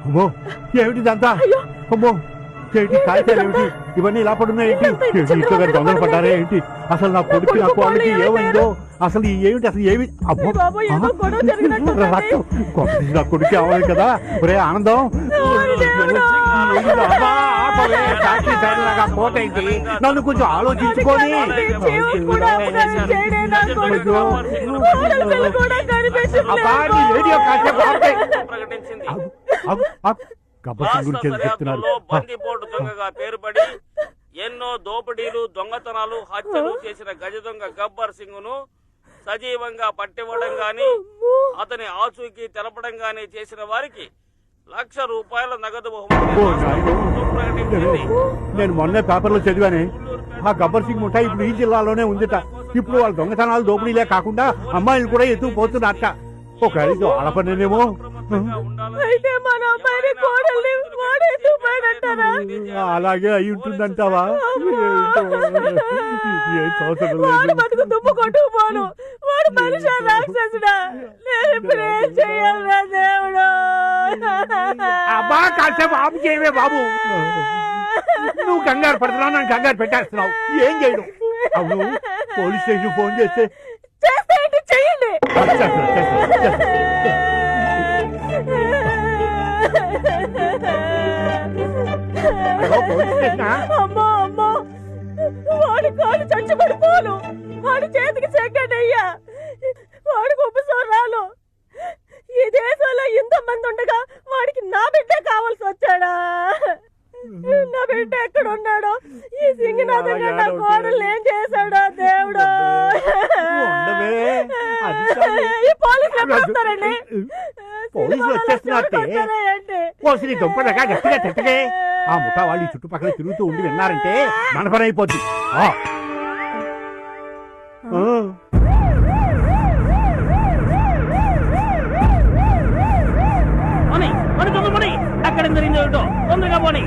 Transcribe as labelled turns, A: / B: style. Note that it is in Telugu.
A: అమ్మో ఏమిటిదంతా? అమ్మో ఏంటి కాగితాలు ఏమిటి ఇవన్నీ ఇలా పడున్నాయి ఏంటి? ఇంట్లో గారు దొంగలు పడ్డారే ఏంటి? అసలు నా కొడుకు నా కోళ్ళకి ఏమైందో అసలు ఏమిటి అసలు ఏమి? అమ్మో రక్తం నా కొడుకు అవ్వాలి కదా. ఒరే ఆనందం పోతైంది నన్ను కొంచెం ఆలోచించుకొని
B: బందిపోటు దొంగగా పేరుపడి ఎన్నో దోపిడీలు దొంగతనాలు హత్యలు చేసిన గజ దొంగ గబ్బర్ సింగ్ ను సజీవంగా పట్టివ్వడం గాని అతని ఆచూకీ తెలపడం గాని చేసిన వారికి ₹1,00,000 నగదు ప్రకటించింది.
A: నేను మొన్నే పేపర్లో చదివానే ఆ గబ్బర్ సింగ్ ముఠా ఇప్పుడు ఈ జిల్లాలోనే ఉందిట. ఇప్పుడు వాళ్ళ దొంగతనాలు దోపిడీలే కాకుండా అమ్మాయిలు కూడా ఎత్తుకుపోతున్నట్ట. ఒక ఆడపడినేమో అలాగే అయి ఉంటుందంటావా? అబ్బా కాసేపు ఆపు చేయవే బాబు. నువ్వు కంగారు పడుతున్నావు, నన్ను కంగారు పెట్టేస్తున్నావు. ఏం చేయడం? అవును పోలీస్ స్టేషన్ ఫోన్ చేస్తే
C: చెయ్యండి. అమ్మో అమ్మో వాడి కాలు చచ్చిపడిపోను. వాడి చేతికి చెక్కడయ్యా. వాడికి ఉపసరాలు. ఈ దేశంలో ఇంతమంది ఉండగా వాడికి నా బిడ్డ కావాల్సి వచ్చాడా? నా బిడ్డ ఎక్కడున్నాడో? ఈ సింగనాథన్ నా కోడలు ఏం చేశాడో దేవుడు? ఈ పోలీసులు వస్తారండి.
A: పోలీసులు వచ్చేస్తున్నట్టే దుంపడగా గట్టిగా తిట్టగే. ఆ ముఠా వాళ్ళు ఈ చుట్టుపక్కల తిరుగుతూ ఉండి విన్నారంటే మన పని అయిపోద్ది.
B: అక్కడ తొందరగా పోనీ.